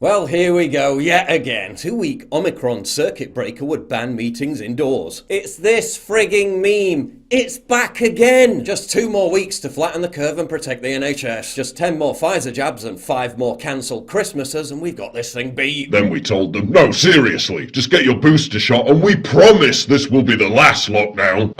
Well, here we go yet again. 2-week Omicron circuit breaker would ban meetings indoors. It's this frigging meme. It's back again! Just 2 more weeks to flatten the curve and protect the NHS. Just 10 more Pfizer jabs and 5 more cancelled Christmases and we've got this thing beat. Then we told them, no, seriously, just get your booster shot and we promise this will be the last lockdown.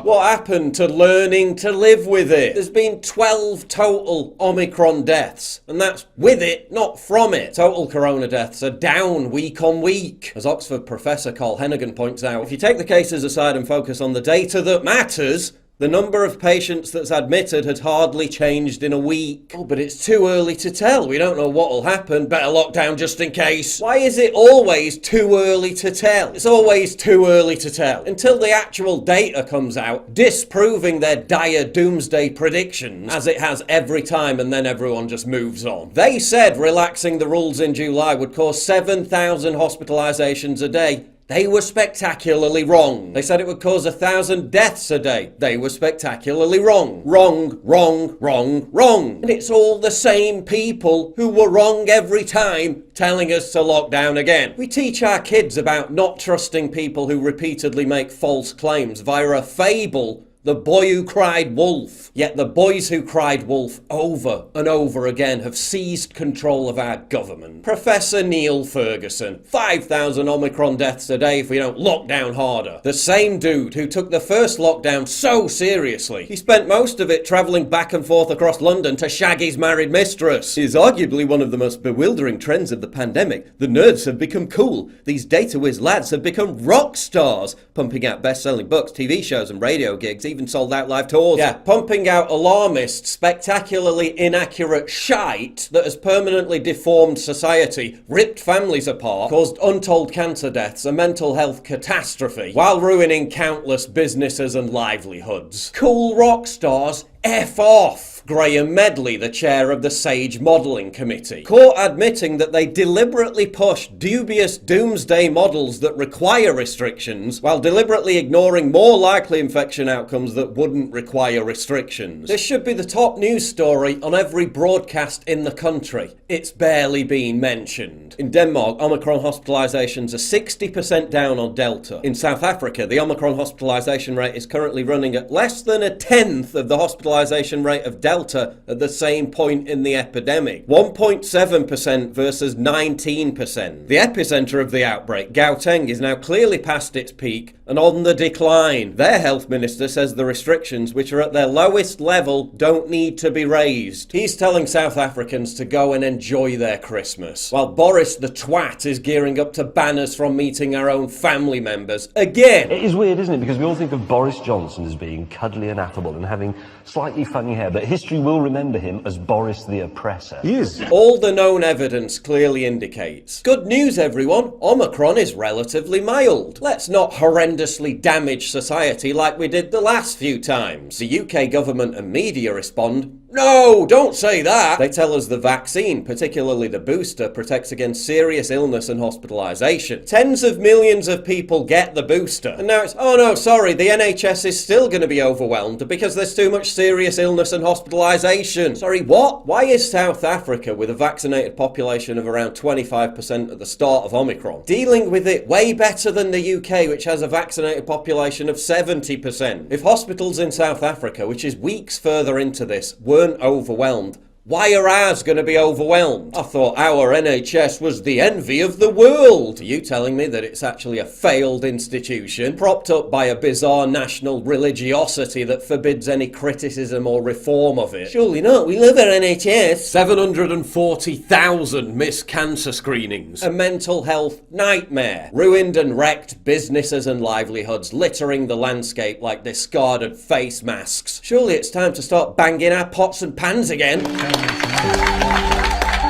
What happened to learning to live with it? There's been 12 total Omicron deaths, and that's with it, not from it. Total corona deaths are down week on week. As Oxford professor Carl Hennigan points out, if you take the cases aside and focus on the data that matters, the number of patients that's admitted had hardly changed in a week. Oh, but it's too early to tell. We don't know what'll happen. Better lock down just in case. Why is it always too early to tell? It's always too early to tell. Until the actual data comes out, disproving their dire doomsday predictions, as it has every time, and then everyone just moves on. They said relaxing the rules in July would cause 7,000 hospitalizations a day. They were spectacularly wrong. They said it would cause 1,000 deaths a day. They were spectacularly wrong. Wrong, wrong, wrong, wrong. And it's all the same people who were wrong every time telling us to lock down again. We teach our kids about not trusting people who repeatedly make false claims via a fable. The boy who cried wolf. Yet the boys who cried wolf over and over again have seized control of our government. Professor Neil Ferguson. 5,000 Omicron deaths a day if we don't lock down harder. The same dude who took the first lockdown so seriously. He spent most of it travelling back and forth across London to shag his married mistress. It is arguably one of the most bewildering trends of the pandemic. The nerds have become cool. These data whiz lads have become rock stars, pumping out best-selling books, TV shows and radio gigs, even sold out live tours. Yeah, pumping out alarmist, spectacularly inaccurate shite that has permanently deformed society, ripped families apart, caused untold cancer deaths, a mental health catastrophe, while ruining countless businesses and livelihoods. Cool rock stars, F off! Graham Medley, the chair of the SAGE Modelling Committee, caught admitting that they deliberately push dubious doomsday models that require restrictions while deliberately ignoring more likely infection outcomes that wouldn't require restrictions. This should be the top news story on every broadcast in the country. It's barely been mentioned. In Denmark, Omicron hospitalizations are 60% down on Delta. In South Africa, the Omicron hospitalization rate is currently running at less than a tenth of the hospitalization rate of Delta at the same point in the epidemic. 1.7% versus 19%. The epicenter of the outbreak, Gauteng, is now clearly past its peak and on the decline. Their health minister says the restrictions, which are at their lowest level, don't need to be raised. He's telling South Africans to go and enjoy their Christmas, while Boris the twat is gearing up to ban us from meeting our own family members again. It is weird, isn't it? Because we all think of Boris Johnson as being cuddly and affable and having slightly funny hair, but history will remember him as Boris the oppressor. He is. All the known evidence clearly indicates. Good news, everyone. Omicron is relatively mild. Let's not horrendously damage society like we did the last few times. The UK government and media respond, no, don't say that. They tell us the vaccine, particularly the booster, protects against serious illness and hospitalisation. Tens of millions of people get the booster. And now it's, oh no, sorry, the NHS is still going to be overwhelmed because there's too much serious illness and hospitalisation. Sorry, what? Why is South Africa, with a vaccinated population of around 25% at the start of Omicron, dealing with it way better than the UK, which has a vaccinated population of 70%? If hospitals in South Africa, which is weeks further into this, weren't overwhelmed, why are ours going to be overwhelmed? I thought our NHS was the envy of the world. Are you telling me that it's actually a failed institution, propped up by a bizarre national religiosity that forbids any criticism or reform of it? Surely not, we love our NHS. 740,000 missed cancer screenings. A mental health nightmare. Ruined and wrecked businesses and livelihoods, littering the landscape like discarded face masks. Surely it's time to start banging our pots and pans again.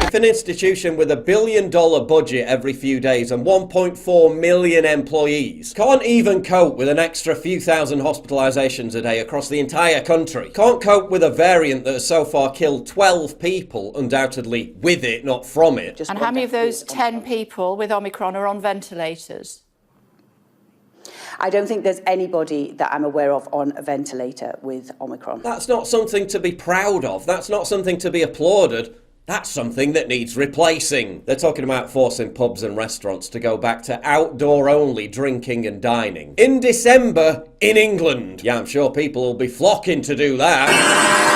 If an institution with $1 billion budget every few days and 1.4 million employees can't even cope with an extra few thousand hospitalizations a day across the entire country, can't cope with a variant that has so far killed 12 people, undoubtedly with it, not from it. And how many of those 10 people with Omicron are on ventilators? I don't think there's anybody that I'm aware of on a ventilator with Omicron. That's not something to be proud of. That's not something to be applauded. That's something that needs replacing. They're talking about forcing pubs and restaurants to go back to outdoor-only drinking and dining. In December, in England. Yeah, I'm sure people will be flocking to do that.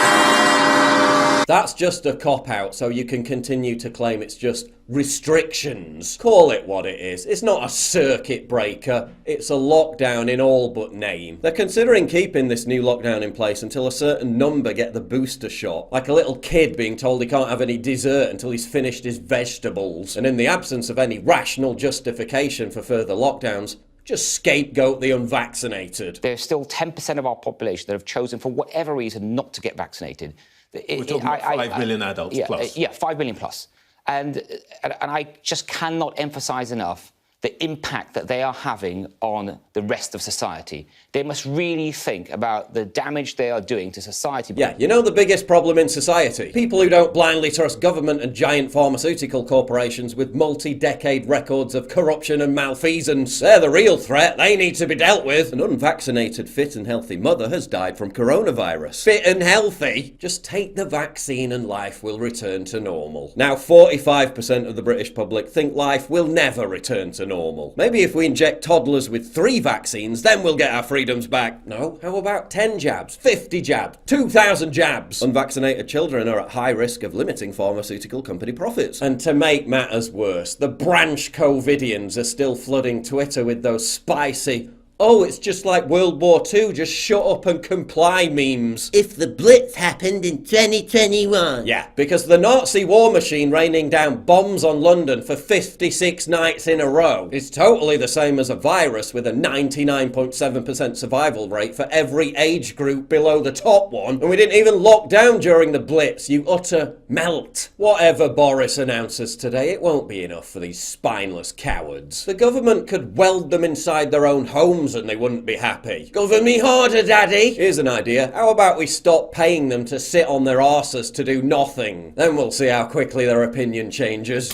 That's just a cop-out, so you can continue to claim it's just restrictions. Call it what it is. It's not a circuit breaker, it's a lockdown in all but name. They're considering keeping this new lockdown in place until a certain number get the booster shot. Like a little kid being told he can't have any dessert until he's finished his vegetables. And in the absence of any rational justification for further lockdowns, just scapegoat the unvaccinated. There's still 10% of our population that have chosen for whatever reason not to get vaccinated. We're talking about 5 million adults plus. Yeah, 5 million plus. And I just cannot emphasise enough the impact that they are having on the rest of society. They must really think about the damage they are doing to society. Yeah, you know the biggest problem in society? People who don't blindly trust government and giant pharmaceutical corporations with multi-decade records of corruption and malfeasance. They're the real threat. They need to be dealt with. An unvaccinated, fit and healthy mother has died from coronavirus. Fit and healthy? Just take the vaccine and life will return to normal. Now, 45% of the British public think life will never return to normal. Maybe if we inject toddlers with 3 vaccines, then we'll get our freedoms back. No, how about 10 jabs, 50 jabs, 2,000 jabs? Unvaccinated children are at high risk of limiting pharmaceutical company profits. And to make matters worse, the branch COVIDians are still flooding Twitter with those spicy, "Oh, it's just like World War II, just shut up and comply" memes. If the Blitz happened in 2021. Yeah, because the Nazi war machine raining down bombs on London for 56 nights in a row is totally the same as a virus with a 99.7% survival rate for every age group below the top one. And we didn't even lock down during the Blitz, you utter melt. Whatever Boris announces today, it won't be enough for these spineless cowards. The government could weld them inside their own homes and they wouldn't be happy. Govern me harder, Daddy! Here's an idea. How about we stop paying them to sit on their arses to do nothing? Then we'll see how quickly their opinion changes.